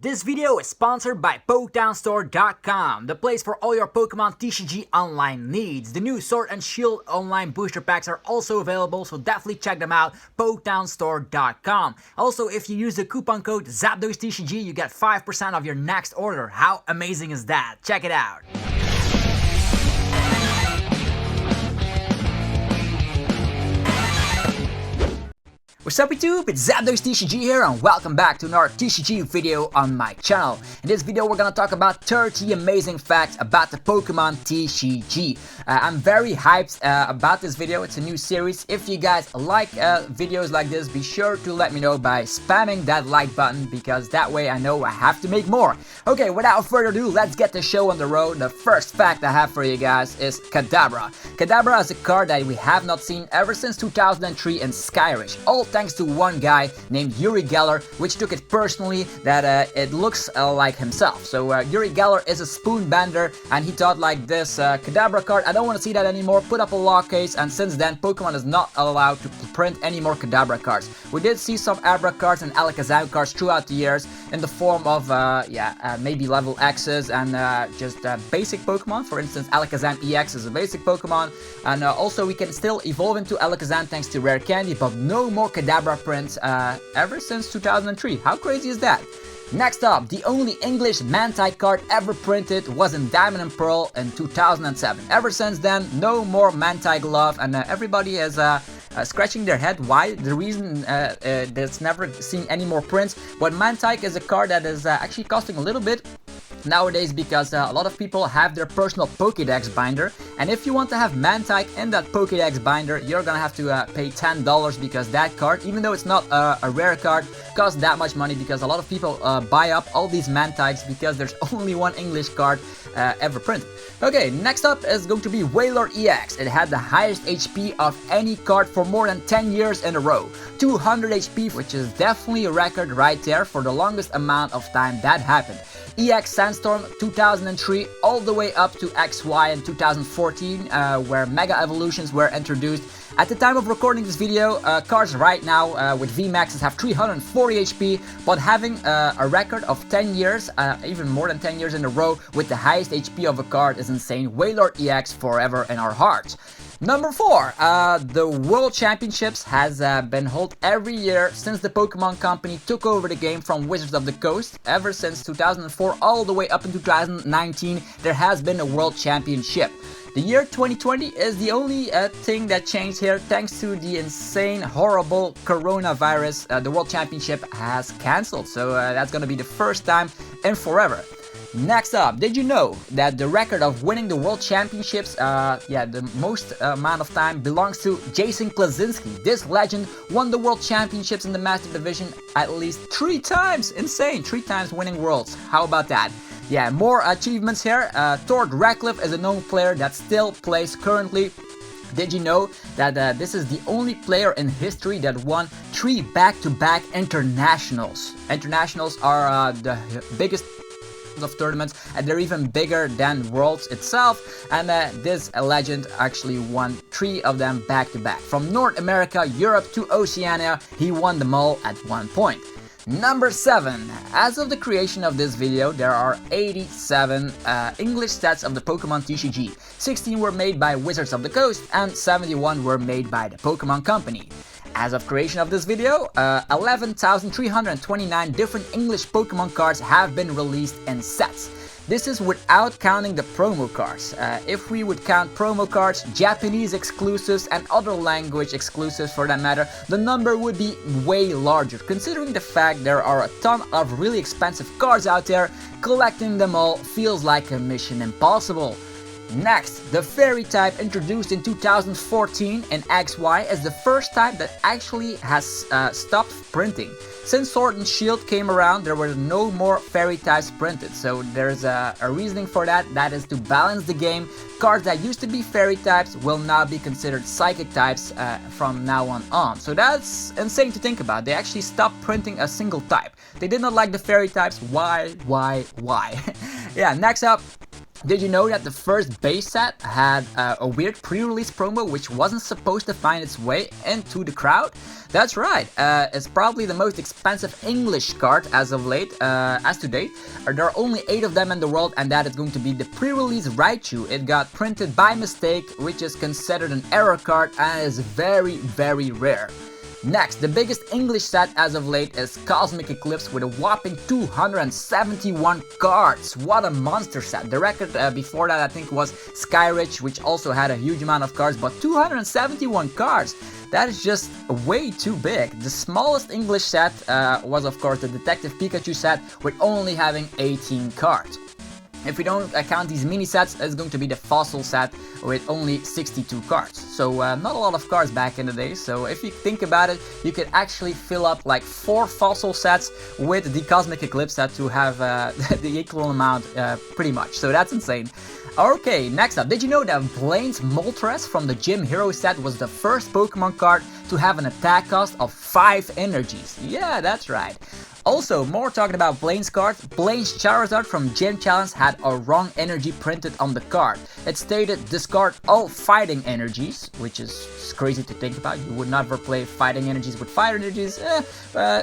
This video is sponsored by PokemonStore.com, the place for all your Pokemon TCG online needs. The new Sword and Shield online booster packs are also available, so definitely check them out, PokemonStore.com. Also, if you use the coupon code ZapDosTCG, you get 5% off your next order. How amazing is that? Check it out. What's up YouTube, it's ZapDosTCG here and welcome back to another TCG video on my channel. In this video we're gonna talk about 30 amazing facts about the Pokemon TCG. I'm very hyped about this video. It's a new series. If you guys like videos like this, be sure to let me know by spamming that like button, because that way I know I have to make more. Okay, without further ado, let's get the show on the road. The first fact I have for you guys is Kadabra. Kadabra is a card that we have not seen ever since 2003 in Skyrish. All thanks to one guy named Uri Geller, which took it personally that it looks like himself. So Uri Geller is a spoon bender, and he thought like this, Kadabra card, I don't want to see that anymore, put up a lock case, and since then Pokemon is not allowed to print any more Kadabra cards. We did see some Abra cards and Alakazam cards throughout the years in the form of maybe level X's and just basic Pokemon. For instance, Alakazam EX is a basic Pokemon, and also we can still evolve into Alakazam thanks to Rare Candy, but no more Kadabra prints ever since 2003. How crazy is that? Next up, the only English Mantine card ever printed was in Diamond and Pearl in 2007. Ever since then, no more Mantine Glove, and everybody is scratching their head why. The reason that's never seen any more prints. But Mantine is a card that is actually costing a little bit nowadays, because a lot of people have their personal Pokédex binder, and if you want to have Mantine in that Pokédex binder, you're gonna have to pay $10, because that card, even though it's not a rare card, costs that much money, because a lot of people buy up all these Mantines because there's only one English card ever printed. Okay, next up is going to be Wailord EX. It had the highest HP of any card for more than 10 years in a row. 200 HP, which is definitely a record right there for the longest amount of time that happened. EX Sandstorm 2003 all the way up to XY in 2014, where Mega Evolutions were introduced. At the time of recording this video, cards right now with VMAXs have 340 HP, but having a record of 10 years, even more than 10 years in a row with the highest HP of a card is insane. Wailord EX forever in our hearts. Number 4, the World Championships has been held every year since the Pokemon Company took over the game from Wizards of the Coast. Ever since 2004 all the way up in 2019, there has been a World Championship. The year 2020 is the only thing that changed here. Thanks to the insane, horrible coronavirus, the World Championship has cancelled. So that's gonna be the first time in forever. Next up, did you know that the record of winning the World Championships, the most amount of time, belongs to Jason Kluszewski? This legend won the World Championships in the Master Division at least 3 times. Insane, 3 times winning Worlds. How about that? Yeah, more achievements here. Tord Ratcliffe is a known player that still plays currently. Did you know that this is the only player in history that won 3 back-to-back internationals? Internationals are the biggest of tournaments, and they're even bigger than Worlds itself, and this legend actually won 3 of them back to back. From North America, Europe to Oceania, he won them all at one point. Number 7. As of the creation of this video, there are 87 English sets of the Pokemon TCG. 16 were made by Wizards of the Coast and 71 were made by the Pokemon Company. As of creation of this video, 11,329 different English Pokemon cards have been released in sets. This is without counting the promo cards. If we would count promo cards, Japanese exclusives and other language exclusives for that matter, the number would be way larger. Considering the fact there are a ton of really expensive cards out there, collecting them all feels like a mission impossible. Next, the Fairy type introduced in 2014 in XY is the first type that actually has stopped printing. Since Sword and Shield came around, there were no more Fairy types printed, so there's a reasoning for that. That is to balance the game. Cards that used to be Fairy types will now be considered Psychic types from now on. So that's insane to think about. They actually stopped printing a single type. They did not like the Fairy types. Why? Yeah, next up, Did you know that the first base set had a weird pre-release promo which wasn't supposed to find its way into the crowd? That's right, it's probably the most expensive English card as of late, as to date. There are only 8 of them in the world, and that is going to be the pre-release Raichu. It got printed by mistake, which is considered an error card and is very, very rare. Next, the biggest English set as of late is Cosmic Eclipse with a whopping 271 cards. What a monster set. The record before that I think was Skyridge, which also had a huge amount of cards, but 271 cards. That is just way too big. The smallest English set was of course the Detective Pikachu set with only having 18 cards. If we don't count these mini sets, it's going to be the Fossil set with only 62 cards. So not a lot of cards back in the day. So if you think about it, you could actually fill up like 4 Fossil sets with the Cosmic Eclipse set to have the equal amount pretty much. So that's insane. Okay, next up, did you know that Blaine's Moltres from the Gym Hero set was the first Pokemon card to have an attack cost of 5 energies? Yeah, that's right. Also, more talking about Blaine's cards, Blaine's Charizard from Gym Challenge had a wrong energy printed on the card. It stated discard all fighting energies, which is crazy to think about. You would never play fighting energies with fire energies.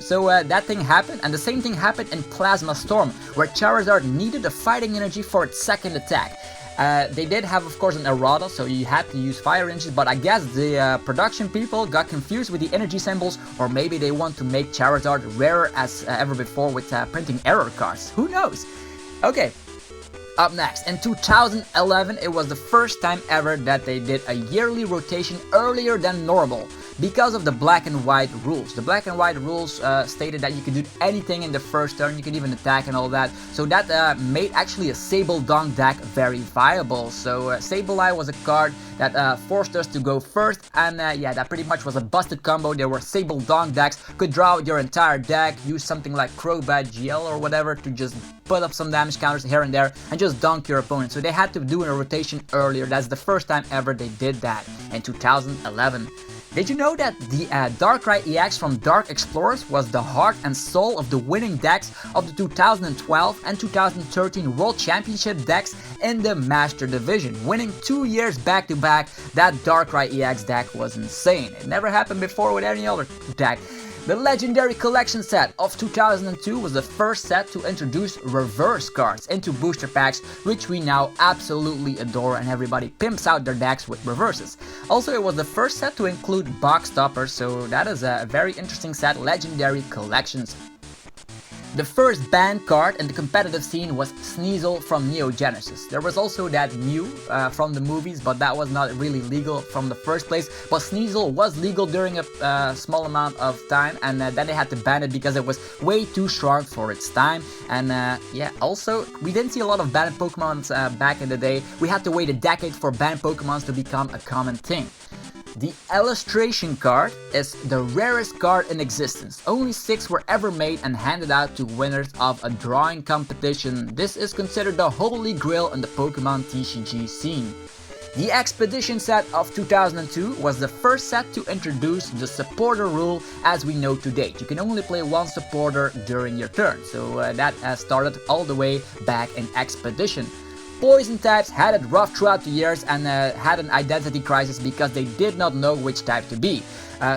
So that thing happened, and the same thing happened in Plasma Storm, where Charizard needed a fighting energy for its second attack. They did have, of course, an errata, so you had to use fire energies, but I guess the production people got confused with the energy symbols, or maybe they want to make Charizard rarer as ever before with printing error cards. Who knows? Okay. Up next, in 2011, it was the first time ever that they did a yearly rotation earlier than normal because of the black and white rules. The black and white rules stated that you could do anything in the first turn, you could even attack and all that. So that made actually a Sableye deck very viable. So Sableye was a card that forced us to go first, and yeah, that pretty much was a busted combo. There were Sableye decks, could draw out your entire deck, use something like Crobat GL or whatever to just put up some damage counters here and there and just dunk your opponent. So they had to do a rotation earlier. That's the first time ever they did that in 2011. Did you know that the Darkrai EX from Dark Explorers was the heart and soul of the winning decks of the 2012 and 2013 World Championship decks in the Master Division? Winning 2 years back to back, that Darkrai EX deck was insane. It never happened before with any other deck. The Legendary Collection set of 2002 was the first set to introduce reverse cards into booster packs, which we now absolutely adore, and everybody pimps out their decks with reverses. Also, it was the first set to include box toppers, so that is a very interesting set, Legendary Collections. The first banned card in the competitive scene was Sneasel from Neo Genesis. There was also that Mew from the movies, but that was not really legal from the first place. But Sneasel was legal during a small amount of time, and then they had to ban it because it was way too strong for its time. And yeah, also, we didn't see a lot of banned Pokemons back in the day. We had to wait a decade for banned Pokemons to become a common thing. The illustration card is the rarest card in existence. Only 6 were ever made and handed out to winners of a drawing competition. This is considered the holy grail in the Pokemon TCG scene. The Expedition set of 2002 was the first set to introduce the supporter rule as we know to date. You can only play one supporter during your turn, so that started all the way back in Expedition. Poison types had it rough throughout the years and had an identity crisis because they did not know which type to be.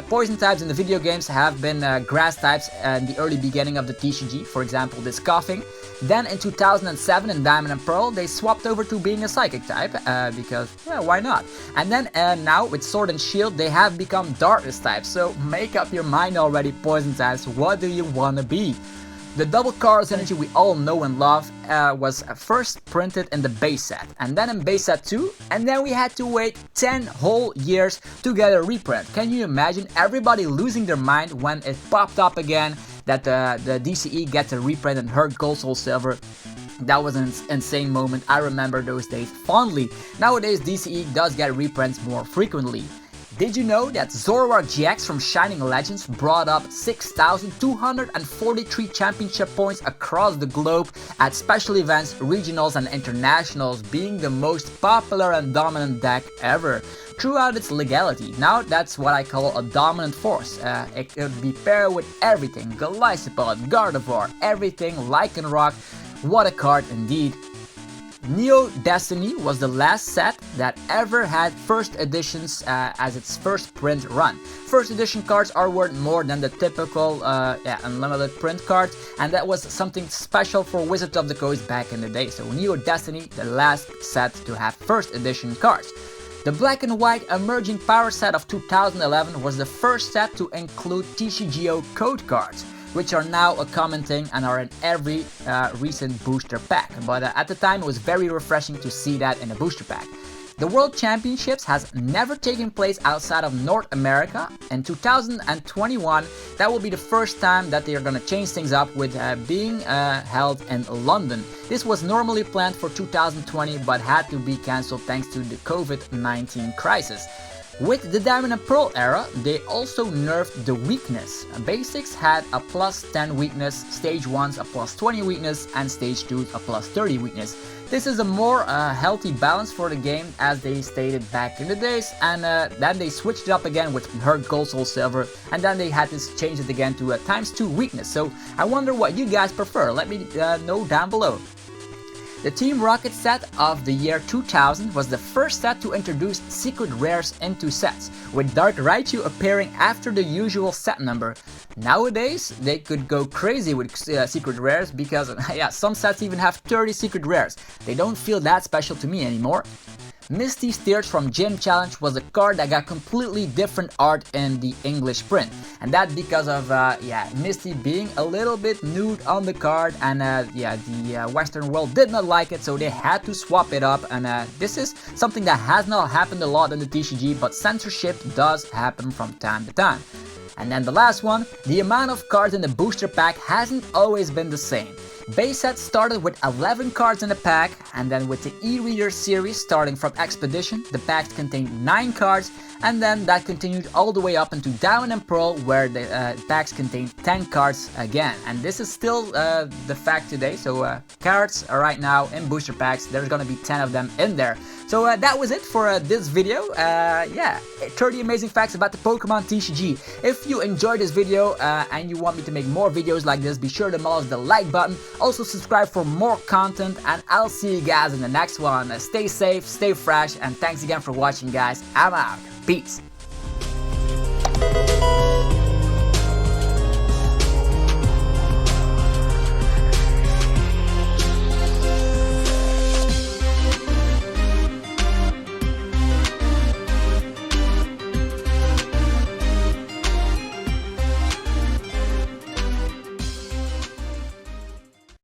Poison types in the video games have been grass types in the early beginning of the TCG, for example this Coughing. Then in 2007 in Diamond and Pearl they swapped over to being a Psychic type because, well, why not? And then now with Sword and Shield they have become Darkness types, so make up your mind already, Poison types, what do you wanna be? The double Chaos Energy we all know and love was first printed in the base set, and then in base set 2, and then we had to wait 10 whole years to get a reprint. Can you imagine everybody losing their mind when it popped up again that the DCE gets a reprint in Heart Gold Soul Silver? That was an insane moment. I remember those days fondly. Nowadays DCE does get reprints more frequently. Did you know that Zoroark GX from Shining Legends brought up 6,243 championship points across the globe at special events, regionals and internationals, being the most popular and dominant deck ever throughout its legality? Now that's what I call a dominant force. It could be paired with everything, Golisopod, Gardevoir, everything, Lycanroc. What a card indeed. Neo Destiny was the last set that ever had first editions as its first print run. First edition cards are worth more than the typical unlimited print cards, and that was something special for Wizards of the Coast back in the day. So Neo Destiny, the last set to have first edition cards. The black and white Emerging Power set of 2011 was the first set to include TCGO code cards, which are now a common thing and are in every recent booster pack. But at the time it was very refreshing to see that in a booster pack. The World Championships has never taken place outside of North America. In 2021, that will be the first time that they are going to change things up with being held in London. This was normally planned for 2020 but had to be cancelled thanks to the COVID-19 crisis. With the Diamond and Pearl era, they also nerfed the weakness. Basics had a plus 10 weakness, Stage 1's a plus 20 weakness, and Stage 2's a plus 30 weakness. This is a more healthy balance for the game, as they stated back in the days, and then they switched it up again with Herd Gold Soul Silver, and then they had to change it again to a ×2 weakness. So I wonder what you guys prefer. Let me know down below. The Team Rocket set of the year 2000 was the first set to introduce secret rares into sets, with Dark Raichu appearing after the usual set number. Nowadays, they could go crazy with secret rares because some sets even have 30 secret rares. They don't feel that special to me anymore. Misty's Tears from Gym Challenge was a card that got completely different art in the English print, and that because of Misty being a little bit nude on the card, and the Western world did not like it, so they had to swap it up. And this is something that has not happened a lot in the TCG, but censorship does happen from time to time. And then the last one, the amount of cards in the booster pack hasn't always been the same. Base set started with 11 cards in the pack, and then with the e-reader series starting from Expedition, the packs contained 9 cards, and then that continued all the way up into Diamond and Pearl, where the packs contained 10 cards again. And this is still the fact today, so cards are right now in booster packs, there's gonna be 10 of them in there. So that was it for this video. 30 amazing facts about the Pokemon TCG. If you enjoyed this video and you want me to make more videos like this, be sure to mash the like button. Also subscribe for more content, and I'll see you guys in the next one. Stay safe, stay fresh, and thanks again for watching, guys. I'm out. Peace.